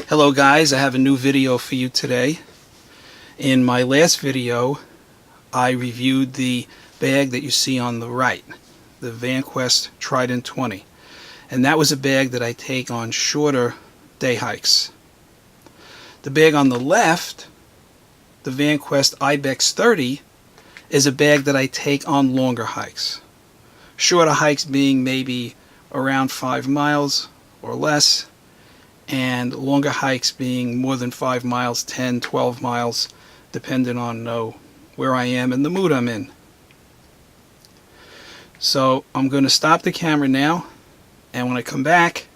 Hello guys, I have a new video for you today. In my last video I reviewed the bag that you see on the right, the Vanquest Trident 20, and that was a bag that I take on shorter day hikes. The bag on the left, the Vanquest IBEX 30, is a bag that I take on longer hikes. Shorter hikes being maybe around 5 miles or less, and longer hikes being more than 5 miles, 10, 12 miles, depending on where I am and the mood I'm in. So I'm going to stop the camera now, and when I come back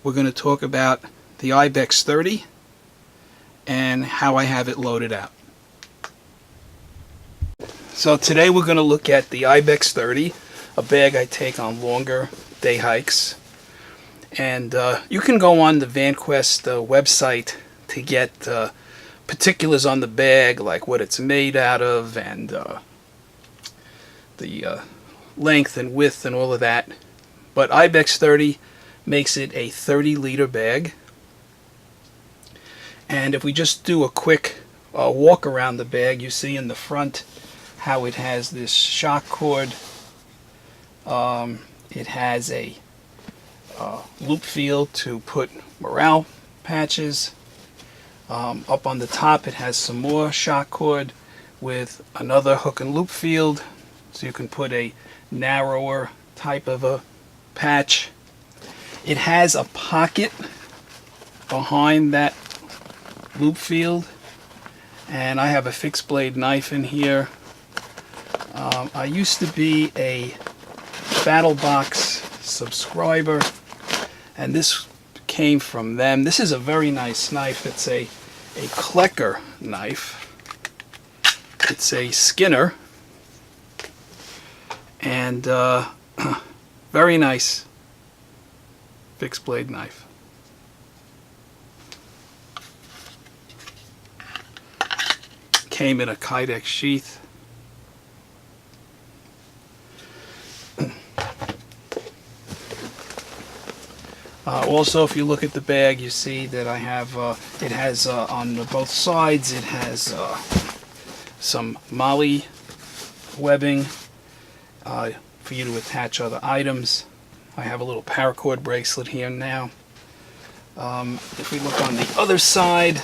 we're going to talk about the IBEX 30 and how I have it loaded out. So today we're going to look at the IBEX 30, a bag I take on longer day hikes. And you can go on the Vanquest website to get particulars on the bag, like what it's made out of and the length and width and all of that. But IBEX 30 makes it a 30-liter bag. And if we just do a quick walk around the bag, you see in the front how it has this shock cord. It has a loop field to put morale patches. Up on the top it has some more shock cord with another hook and loop field, so you can put a narrower type of a patch. It has a pocket behind that loop field, and I have a fixed blade knife in here. I used to be a BattleBox subscriber, and this came from them. This is a very nice knife. It's a Klecker knife. It's a Skinner, and very nice fixed blade knife. Came in a Kydex sheath. Also, if you look at the bag, you see that I have, it has on both sides, it has some MOLLE webbing for you to attach other items. I have a little paracord bracelet here now. If we look on the other side,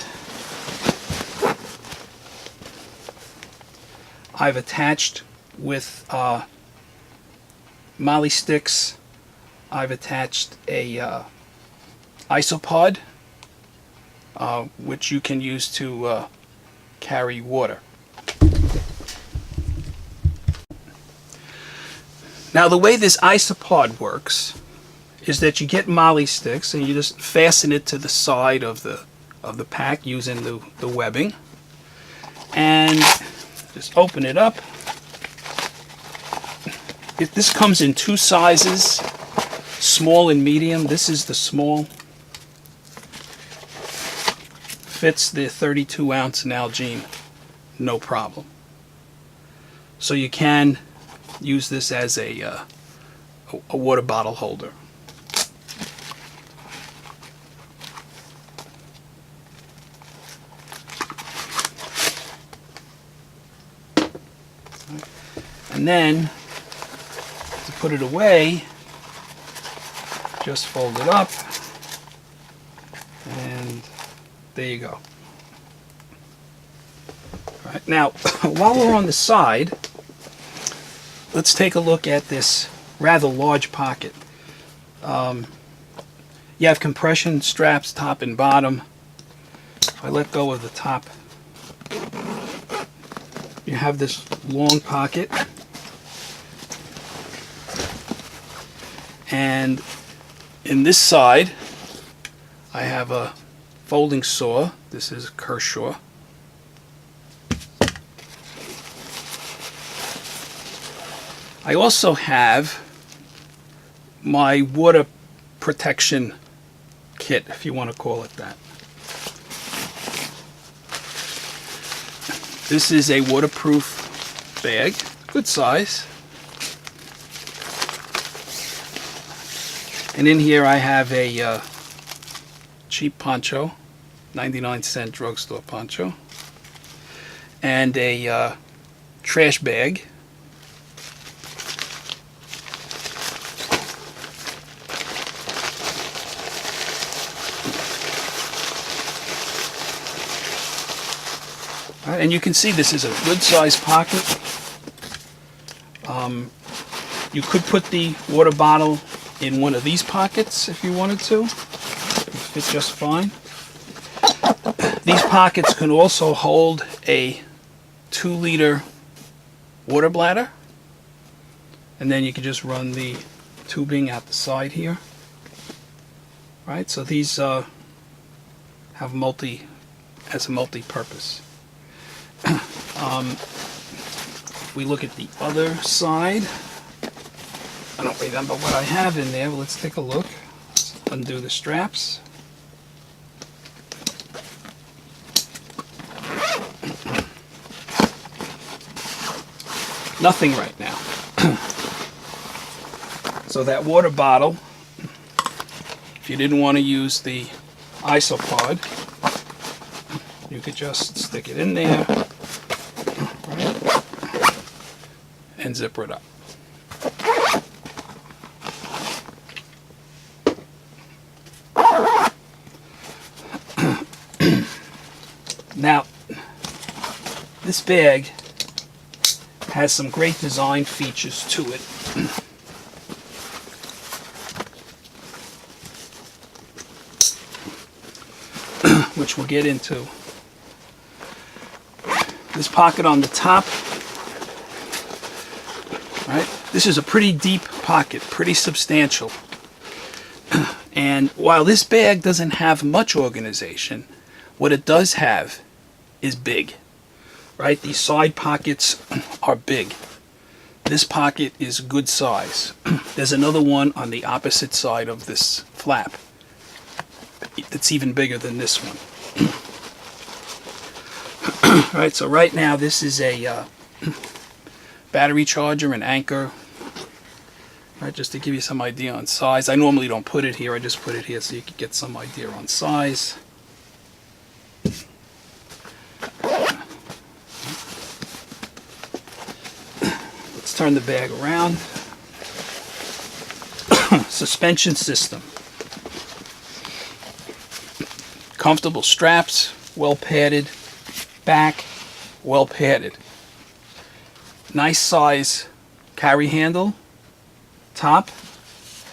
I've attached with MOLLE sticks. I've attached a isopod, which you can use to carry water. Now the way this isopod works is that you get MOLLE sticks and you just fasten it to the side of the pack using the webbing, and just open it up. This comes in two sizes, small and medium. This is the small. Fits the 32-ounce Nalgene, no problem. So you can use this as a water bottle holder. And then to put it away, just fold it up, and there you go. All right, now while we're on the side, let's take a look at this rather large pocket. You have compression straps top and bottom. If I let go of the top, you have this long pocket, and in this side I have a folding saw. This is Kershaw. I also have my water protection kit, if you want to call it that. This is a waterproof bag, good size. And in here I have a cheap poncho 99-cent drugstore poncho. And a trash bag. And you can see this is a good sized pocket. You could put the water bottle in one of these pockets if you wanted to. It would fit just fine. These pockets can also hold a 2-liter water bladder. And then you can just run the tubing out the side here. Right, so these have as a multi-purpose. We look at the other side. I don't remember what I have in there, but let's take a look. Let's undo the straps. Nothing right now. So that water bottle, if you didn't want to use the isopod, you could just stick it in there, right, and zipper it up. Now, this bag has some great design features to it. Which we'll get into. This pocket on the top, right? This is a pretty deep pocket, pretty substantial. And while this bag doesn't have much organization, what it does have is big, right? These side pockets are big. This pocket is good size. There's another one on the opposite side of this flap. It's even bigger than this one. Right, so right now this is a battery charger and anchor. Right, just to give you some idea on size. I normally don't put it here, I just put it here so you can get some idea on size. Let's turn the bag around. Suspension system. Comfortable straps, well padded, back, well padded. Nice size carry handle, top,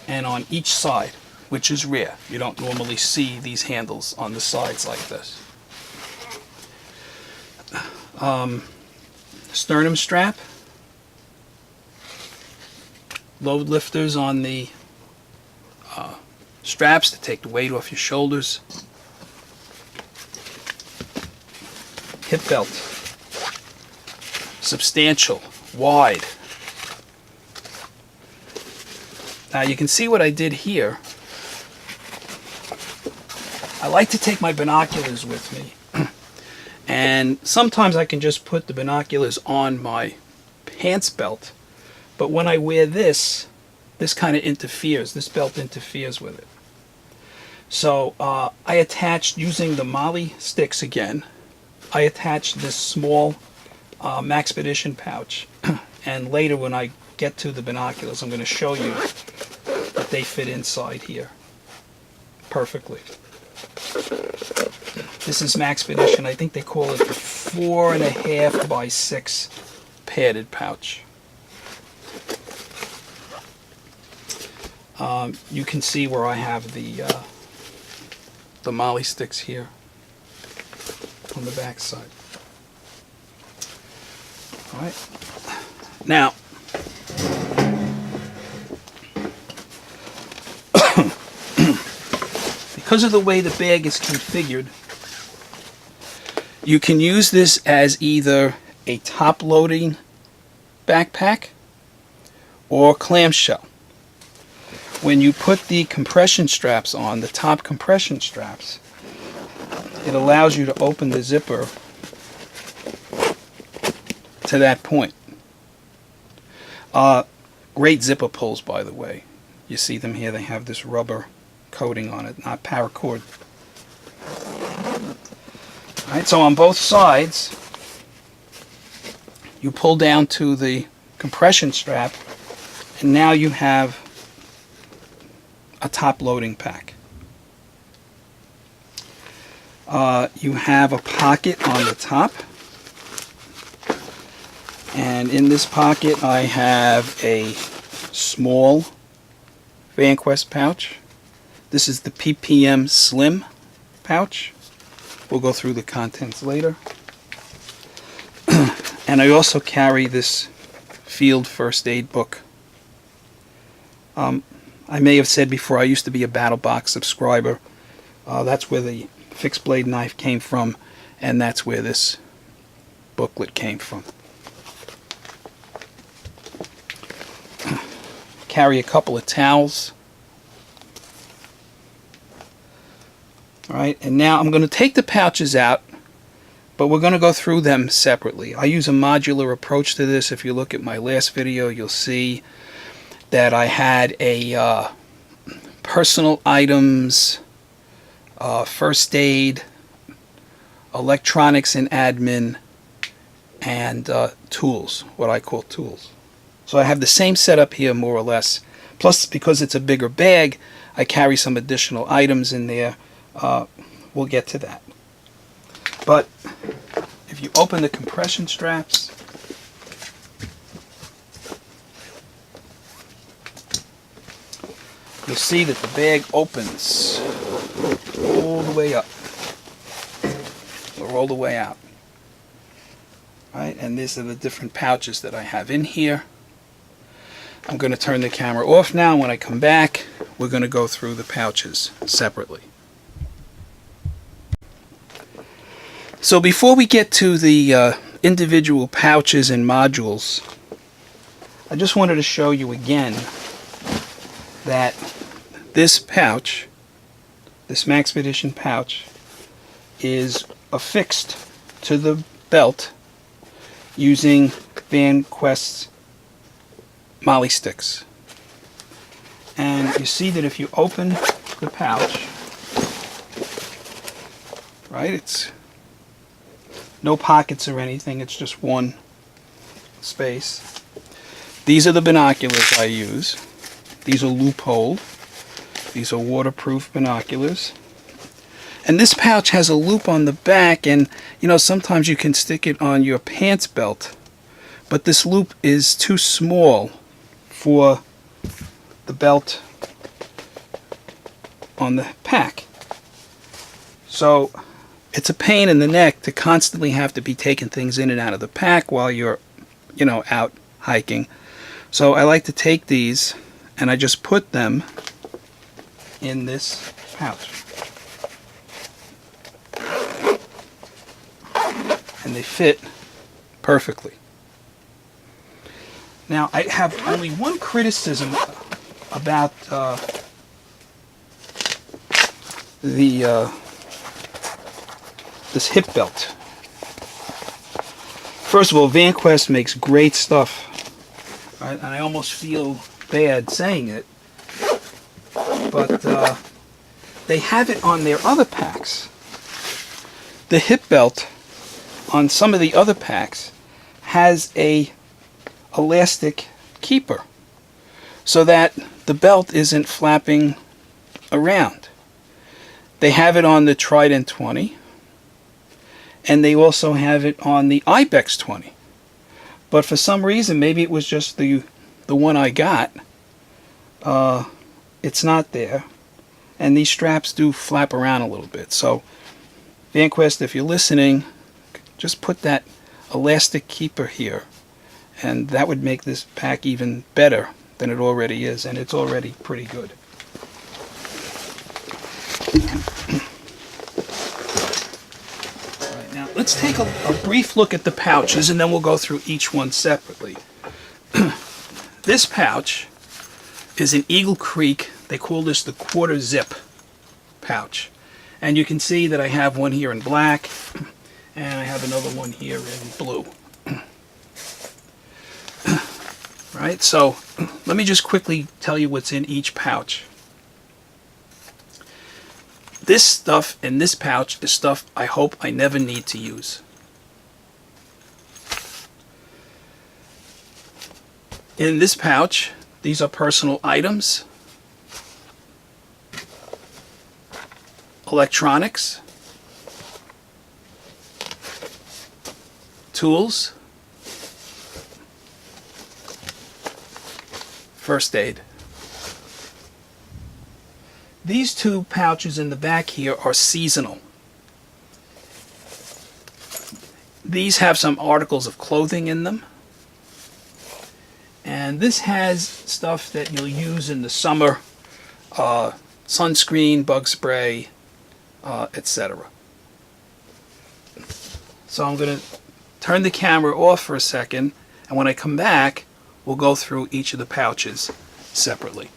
and on each side, which is rare. You don't normally see these handles on the sides like this. Sternum strap, load lifters on the straps to take the weight off your shoulders. Hip belt, substantial, wide. Now you can see what I did here. I like to take my binoculars with me, and sometimes I can just put the binoculars on my pants belt, but when I wear this kind of interferes, this belt interferes with it. So I attached, using the Molly sticks again, I attached this small Maxpedition pouch, and later when I get to the binoculars I'm going to show you that they fit inside here perfectly. This is Maxpedition, I think they call it the 4.5 by 6 padded pouch. You can see where I have the Molly sticks here on the back side. All right. Now, because of the way the bag is configured, you can use this as either a top-loading backpack or clamshell. When you put the compression straps on, the top compression straps, it allows you to open the zipper to that point. Great zipper pulls, by the way. You see them here, they have this rubber coating on it, not paracord. Right, so on both sides, you pull down to the compression strap, and now you have a top loading pack. You have a pocket on the top, and in this pocket I have a small Vanquest pouch. This is the PPM Slim pouch. We'll go through the contents later. And I also carry this field first aid book. I may have said before, I used to be a BattleBox subscriber. That's where the fixed blade knife came from, and that's where this booklet came from. Carry a couple of towels. Alright, and now I'm going to take the pouches out, but we're going to go through them separately. I use a modular approach to this. If you look at my last video, you'll see that I had a personal items, first aid, electronics and admin, and tools, what I call tools. So I have the same setup here more or less. Plus, because it's a bigger bag, I carry some additional items in there. We'll get to that. But if you open the compression straps, you'll see that the bag opens all the way up or all the way out. Right? And these are the different pouches that I have in here. I'm going to turn the camera off now. When I come back, we're going to go through the pouches separately. So before we get to the individual pouches and modules, I just wanted to show you again that this pouch, this Maxpedition pouch, is affixed to the belt using Vanquest's molly sticks. And you see that if you open the pouch, right, it's no pockets or anything, it's just one space. These are the binoculars I use. These are loop-holed. These are waterproof binoculars. And this pouch has a loop on the back, and you know, sometimes you can stick it on your pants belt, but this loop is too small for the belt on the pack. So it's a pain in the neck to constantly have to be taking things in and out of the pack while you're, you know, out hiking. So I like to take these and I just put them in this pouch. And they fit perfectly. Now, I have only one criticism about this hip belt. First of all, Vanquest makes great stuff, right? And I almost feel bad saying it, but they have it on their other packs. The hip belt on some of the other packs has a elastic keeper so that the belt isn't flapping around. They have it on the Trident 20, and they also have it on the IBEX 20. But for some reason, maybe it was just the one I got, it's not there, and these straps do flap around a little bit. So Vanquest, if you're listening, just put that elastic keeper here, and that would make this pack even better than it already is, and it's already pretty good. All right, now let's take a brief look at the pouches, and then we'll go through each one separately. This pouch is an Eagle Creek. They call this the quarter zip pouch, and you can see that I have one here in black, and I have another one here in blue. Right, so let me just quickly tell you what's in each pouch. This stuff in this pouch is stuff I hope I never need to use. In this pouch, these are personal items, electronics, tools, first aid. These two pouches in the back here are seasonal. These have some articles of clothing in them. And this has stuff that you'll use in the summer, sunscreen, bug spray, etc. So I'm going to turn the camera off for a second, and when I come back, we'll go through each of the pouches separately.